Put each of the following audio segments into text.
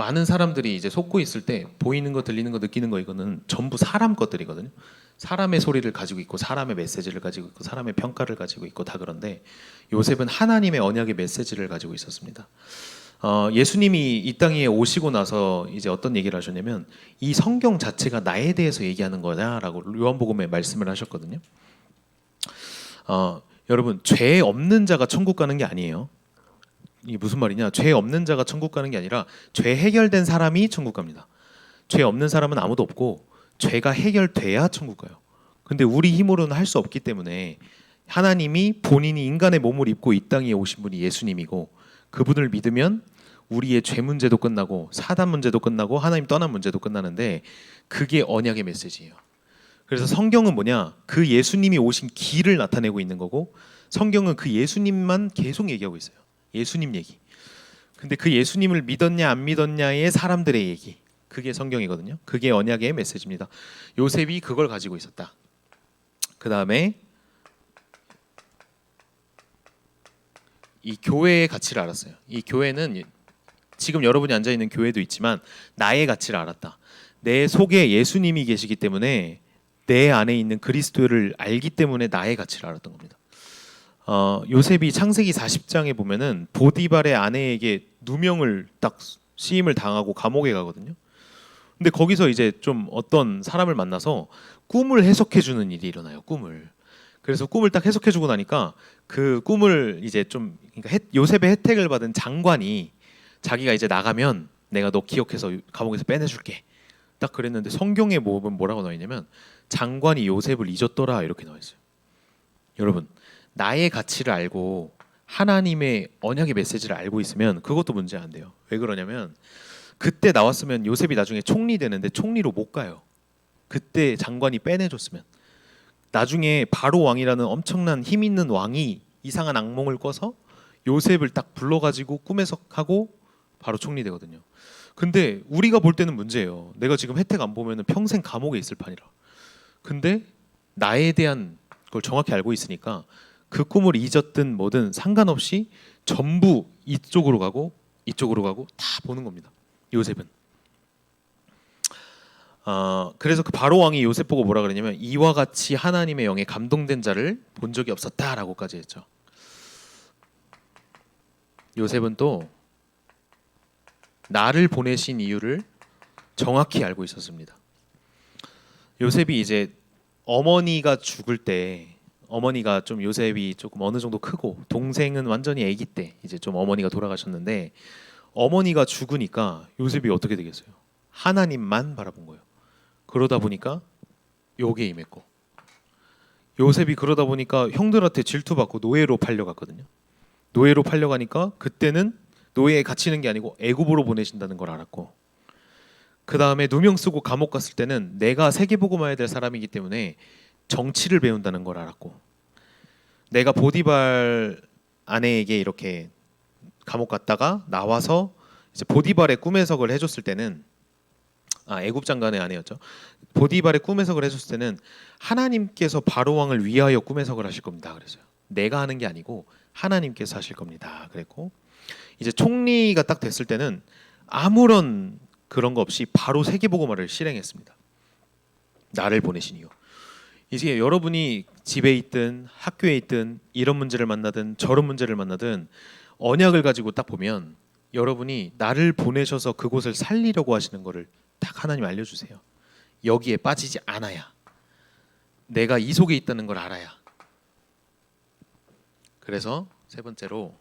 많은 사람들이 이제 속고 있을 때 보이는 거, 들리는 거, 느끼는 거 이거는 전부 사람 것들이거든요. 사람의 소리를 가지고 있고 사람의 메시지를 가지고 있고 사람의 평가를 가지고 있고 다 그런데 요셉은 하나님의 언약의 메시지를 가지고 있었습니다. 예수님이 이 땅에 오시고 나서 이제 어떤 얘기를 하셨냐면 이 성경 자체가 나에 대해서 얘기하는 거냐라고 요한복음에 말씀을 하셨거든요. 여러분 죄 없는 자가 천국 가는 게 아니에요. 이게 무슨 말이냐? 죄 없는 자가 천국 가는 게 아니라 죄 해결된 사람이 천국 갑니다. 죄 없는 사람은 아무도 없고 죄가 해결돼야 천국 가요. 근데 우리 힘으로는 할 수 없기 때문에 하나님이 본인이 인간의 몸을 입고 이 땅에 오신 분이 예수님이고 그분을 믿으면 우리의 죄 문제도 끝나고 사단 문제도 끝나고 하나님 떠난 문제도 끝나는데 그게 언약의 메시지예요. 그래서 성경은 뭐냐? 그 예수님이 오신 길을 나타내고 있는 거고 성경은 그 예수님만 계속 얘기하고 있어요. 예수님 얘기. 근데 그 예수님을 믿었냐 안 믿었냐의 사람들의 얘기. 그게 성경이거든요. 그게 언약의 메시지입니다. 요셉이 그걸 가지고 있었다. 그 다음에 이 교회의 가치를 알았어요. 이 교회는 지금 여러분이 앉아 있는 교회도 있지만 나의 가치를 알았다. 내 속에 예수님이 계시기 때문에 내 안에 있는 그리스도를 알기 때문에 나의 가치를 알았던 겁니다. 요셉이 창세기 40장에 보면은 보디발의 아내에게 누명을 딱 시임을 당하고 감옥에 가거든요. 근데 거기서 이제 좀 어떤 사람을 만나서 꿈을 해석해 주는 일이 일어나요. 꿈을. 그래서 꿈을 딱 해석해 주고 나니까 그 꿈을 이제 좀 그러니까 요셉의 혜택을 받은 장관이 자기가 이제 나가면 내가 너 기억해서 감옥에서 빼내줄게. 딱 그랬는데 성경에 보면 뭐라고 나와 있냐면 장관이 요셉을 잊었더라 이렇게 나와 있어요. 여러분 나의 가치를 알고 하나님의 언약의 메시지를 알고 있으면 그것도 문제 안 돼요. 왜 그러냐면 그때 나왔으면 요셉이 나중에 총리 되는데 총리로 못 가요. 그때 장관이 빼내줬으면 나중에 바로 왕이라는 엄청난 힘 있는 왕이 이상한 악몽을 꿔서 요셉을 딱 불러가지고 꿈에서 하고 바로 총리 되거든요. 근데 우리가 볼 때는 문제예요. 내가 지금 혜택 안 보면은 평생 감옥에 있을 판이라. 근데 나에 대한 걸 정확히 알고 있으니까 그 꿈을 잊었든 뭐든 상관없이 전부 이쪽으로 가고 이쪽으로 가고 다 보는 겁니다. 요셉은. 그래서 그 바로 왕이 요셉 보고 뭐라 그랬냐면 이와 같이 하나님의 영에 감동된 자를 본 적이 없었다라고까지 했죠. 요셉은 또 나를 보내신 이유를 정확히 알고 있었습니다. 요셉이 이제 어머니가 죽을 때 어머니가 좀 요셉이 조금 어느 정도 크고 동생은 완전히 아기 때 이제 좀 어머니가 돌아가셨는데 어머니가 죽으니까 요셉이 어떻게 되겠어요? 하나님만 바라본 거예요. 그러다 보니까 요게 임했고 요셉이 그러다 보니까 형들한테 질투받고 노예로 팔려갔거든요. 노예로 팔려가니까 그때는 노예에 갇히는 게 아니고 애굽으로 보내신다는 걸 알았고 그 다음에 누명 쓰고 감옥 갔을 때는 내가 세계복음화해야 될 사람이기 때문에 정치를 배운다는 걸 알았고 내가 보디발 아내에게 이렇게 감옥 갔다가 나와서 이제 보디발의 꿈 해석을 해줬을 때는 애굽 장관의 아내였죠. 보디발의 꿈 해석을 해줬을 때는 하나님께서 바로 왕을 위하여 꿈 해석을 하실 겁니다. 그랬어요. 내가 하는 게 아니고 하나님께서 하실 겁니다. 그랬고 이제 총리가 딱 됐을 때는 아무런 그런 거 없이 바로 세계복음화를 실행했습니다. 나를 보내신 이유. 이제 여러분이 집에 있든 학교에 있든 이런 문제를 만나든 저런 문제를 만나든 언약을 가지고 딱 보면 여러분이 나를 보내셔서 그곳을 살리려고 하시는 거를 딱 하나님 알려주세요. 여기에 빠지지 않아야 내가 이 속에 있다는 걸 알아야. 그래서 세 번째로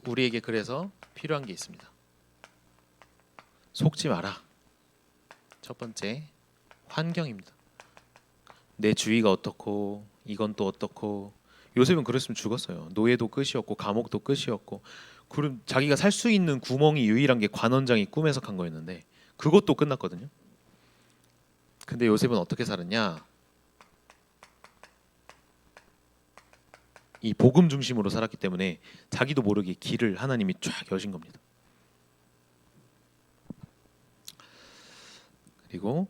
우리에게 그래서 필요한 게 있습니다. 속지 마라. 첫 번째 환경입니다. 내 주위가 어떻고 이건 또 어떻고 요셉은 그랬으면 죽었어요. 노예도 끝이었고 감옥도 끝이었고 그럼 자기가 살 수 있는 구멍이 유일한 게 관원장이 꿈 해석한 거였는데 그것도 끝났거든요. 근데 요셉은 어떻게 살았냐? 이 복음 중심으로 살았기 때문에 자기도 모르게 길을 하나님이 쫙 여신 겁니다. 그리고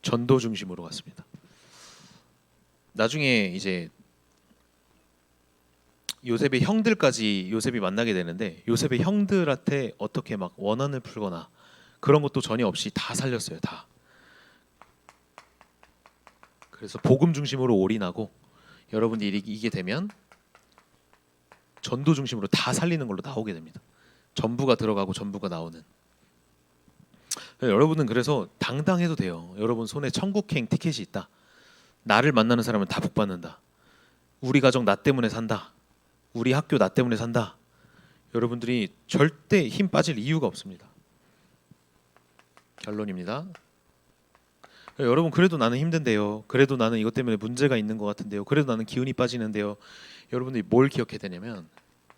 전도 중심으로 갔습니다. 나중에 이제 요셉의 형들까지 요셉이 만나게 되는데 요셉의 형들한테 어떻게 막 원한을 풀거나 그런 것도 전혀 없이 다 살렸어요. 다. 그래서 복음 중심으로 올인하고 여러분들이 이게 되면 전도 중심으로 다 살리는 걸로 나오게 됩니다. 전부가 들어가고 전부가 나오는. 여러분은 그래서 당당해도 돼요. 여러분 손에 천국행 티켓이 있다. 나를 만나는 사람은 다 복받는다. 우리 가정 나 때문에 산다. 우리 학교 나 때문에 산다. 여러분들이 절대 힘 빠질 이유가 없습니다. 결론입니다. 여러분 그래도 나는 힘든데요. 그래도 나는 이것 때문에 문제가 있는 것 같은데요. 그래도 나는 기운이 빠지는데요. 여러분들이 뭘 기억해야 되냐면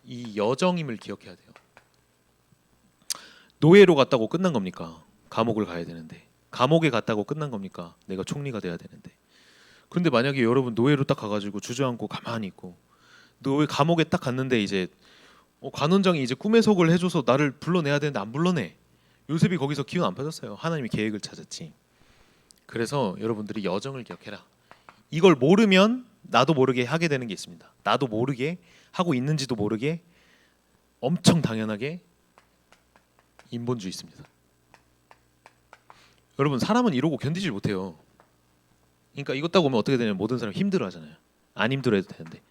이 여정임을 기억해야 돼요. 노예로 갔다고 끝난 겁니까? 감옥을 가야 되는데. 감옥에 갔다고 끝난 겁니까? 내가 총리가 돼야 되는데. 근데 만약에 여러분 노예로 딱 가가지고 주저앉고 가만히 있고 노예 감옥에 딱 갔는데 이제 관원장이 이제 꿈의 속을 해줘서 나를 불러내야 되는데 안 불러내. 요셉이 거기서 기운 안 빠졌어요. 하나님이 계획을 찾았지. 그래서 여러분들이 여정을 기억해라. 이걸 모르면 나도 모르게 하게 되는 게 있습니다. 나도 모르게 하고 있는지도 모르게 엄청 당연하게 인본주의 있습니다. 여러분 사람은 이러고 견디질 못해요. 그러니까 이것 딱 오면 어떻게 되냐면 모든 사람 힘들어하잖아요. 안 힘들어해도 되는데.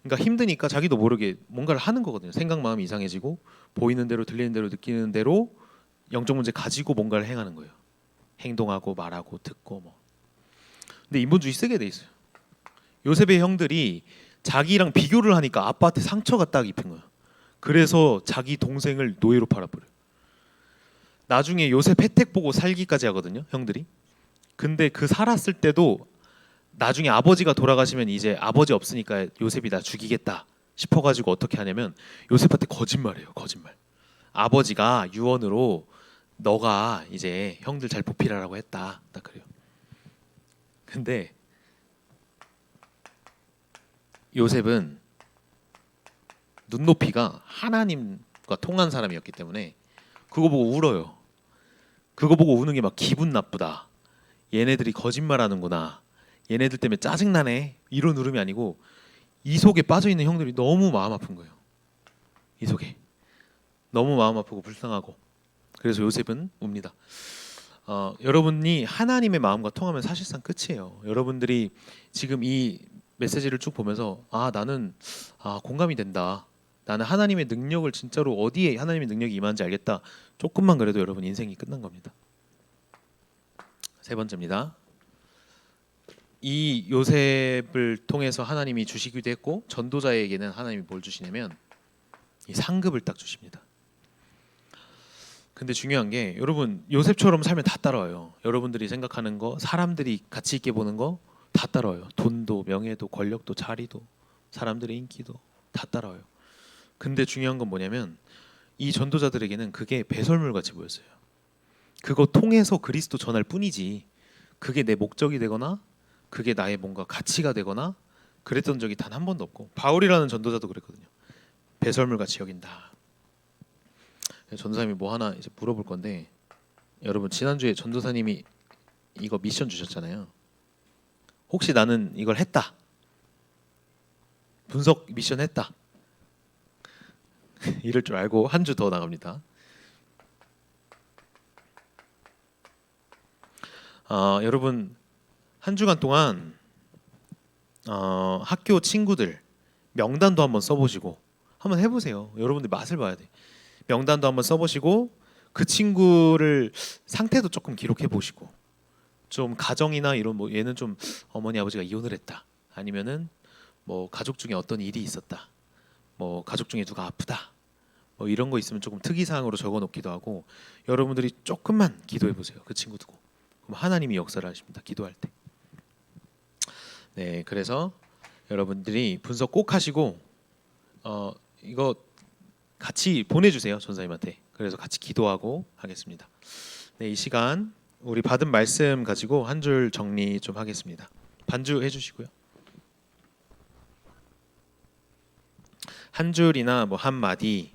그러니까 힘드니까 자기도 모르게 뭔가를 하는 거거든요. 생각 마음이 이상해지고 보이는 대로 들리는 대로 느끼는 대로 영적 문제 가지고 뭔가를 행하는 거예요. 행동하고 말하고 듣고 뭐. 근데 인본주의 세게 돼 있어요. 요셉의 형들이 자기랑 비교를 하니까 아빠한테 상처가 딱 입힌 거야. 그래서 자기 동생을 노예로 팔아버려요. 나중에 요셉 혜택 보고 살기까지 하거든요, 형들이. 근데 그 살았을 때도 나중에 아버지가 돌아가시면 이제 아버지 없으니까 요셉이 나 죽이겠다 싶어가지고 어떻게 하냐면 요셉한테 거짓말해요. 거짓말. 아버지가 유언으로 너가 이제 형들 잘 보필하라고 했다. 딱 그래요. 근데 요셉은 눈높이가 하나님과 통한 사람이었기 때문에 그거 보고 울어요. 그거 보고 우는 게 막 기분 나쁘다. 얘네들이 거짓말하는구나. 얘네들 때문에 짜증나네. 이런 울음이 아니고 이 속에 빠져있는 형들이 너무 마음 아픈 거예요. 이 속에. 너무 마음 아프고 불쌍하고. 그래서 요셉은 웁니다. 여러분이 하나님의 마음과 통하면 사실상 끝이에요. 여러분들이 지금 이 메시지를 쭉 보면서 나는 공감이 된다. 나는 하나님의 능력을 진짜로 어디에 하나님의 능력이 임하는지 알겠다. 조금만 그래도 여러분 인생이 끝난 겁니다. 세 번째입니다. 이 요셉을 통해서 하나님이 주시기도 했고 전도자에게는 하나님이 뭘 주시냐면 이 상급을 딱 주십니다. 근데 중요한 게 여러분 요셉처럼 살면 다 따라와요. 여러분들이 생각하는 거, 사람들이 가치 있게 보는 거 다 따라와요. 돈도, 명예도, 권력도, 자리도, 사람들의 인기도 다 따라와요. 근데 중요한 건 뭐냐면 이 전도자들에게는 그게 배설물 같이 보였어요. 그거 통해서 그리스도 전할 뿐이지 그게 내 목적이 되거나 그게 나의 뭔가 가치가 되거나 그랬던 적이 단 한 번도 없고 바울이라는 전도자도 그랬거든요. 배설물 같이 여긴다. 전도사님이 뭐 하나 이제 물어볼 건데 여러분 지난주에 전도사님이 이거 미션 주셨잖아요. 혹시 나는 이걸 했다. 분석 미션 했다. 이럴 줄 알고 한 주 더 나갑니다. 여러분 한 주간 동안 학교 친구들 명단도 한번 써보시고 한번 해보세요. 여러분들 맛을 봐야 돼. 명단도 한번 써보시고 그 친구를 상태도 조금 기록해 보시고 좀 가정이나 이런 뭐 얘는 좀 어머니 아버지가 이혼을 했다. 아니면은 뭐 가족 중에 어떤 일이 있었다. 뭐 가족 중에 누가 아프다. 뭐 이런 거 있으면 조금 특이사항으로 적어놓기도 하고 여러분들이 조금만 기도해 보세요. 그 친구 두고. 그럼 하나님이 역사를 하십니다. 기도할 때. 네, 그래서 여러분들이 분석 꼭 하시고 이거 같이 보내주세요. 전사님한테. 그래서 같이 기도하고 하겠습니다. 네, 이 시간 우리 받은 말씀 가지고 한 줄 정리 좀 하겠습니다. 반주 해주시고요. 한 줄이나 뭐 한 마디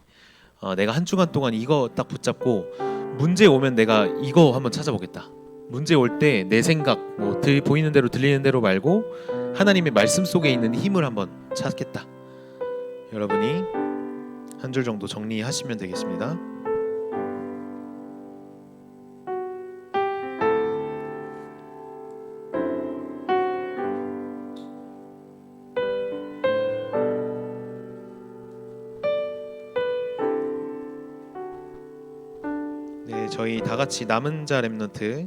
내가 한 주간 동안 이거 딱 붙잡고 문제 오면 내가 이거 한번 찾아보겠다. 문제 올 때 내 생각 뭐 보이는 대로 들리는 대로 말고 하나님의 말씀 속에 있는 힘을 한번 찾겠다. 여러분이 한 줄 정도 정리하시면 되겠습니다. 네, 저희 다 같이 남은 자 렘넌트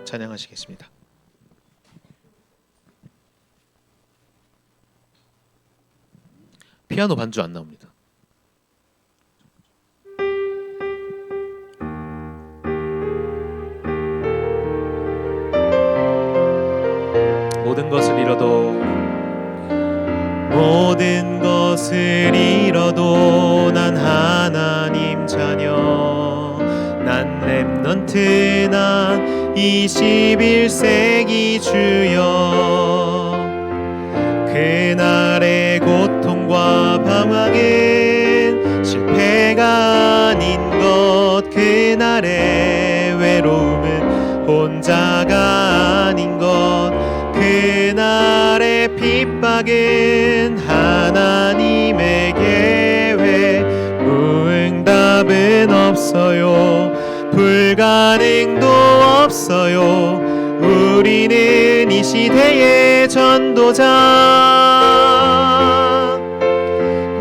찬양하시겠습니다. 피아노 반주 안 나옵니다. 모든 것을 잃어도 난 하나님 자녀, 난 렘넌트, 난 21세기 주여. 그날의 고통과 방황은 실패가 아닌 것, 그날의 외로움은 혼자가 아닌 것, 그날의 핍박은 하나님의 계획, 무응답은 없어요, 불가능도 없어요. 우리는 이 시대의 전도자.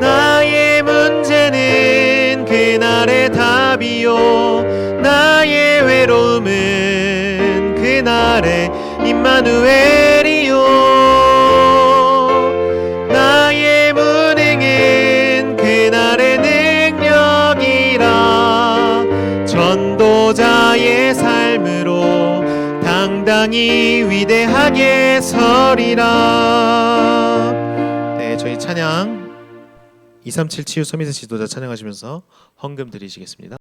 나의 문제는 그날의 답이요, 나의 외로움은 그날의 임마누엘이요, 나의 무능은 그날의 능력이라. 전도자의 삶으로 당당히 위대하게 서리라. 네, 저희 찬양 237 치유 서밋의 지도자 찬양하시면서 헌금 드리시겠습니다.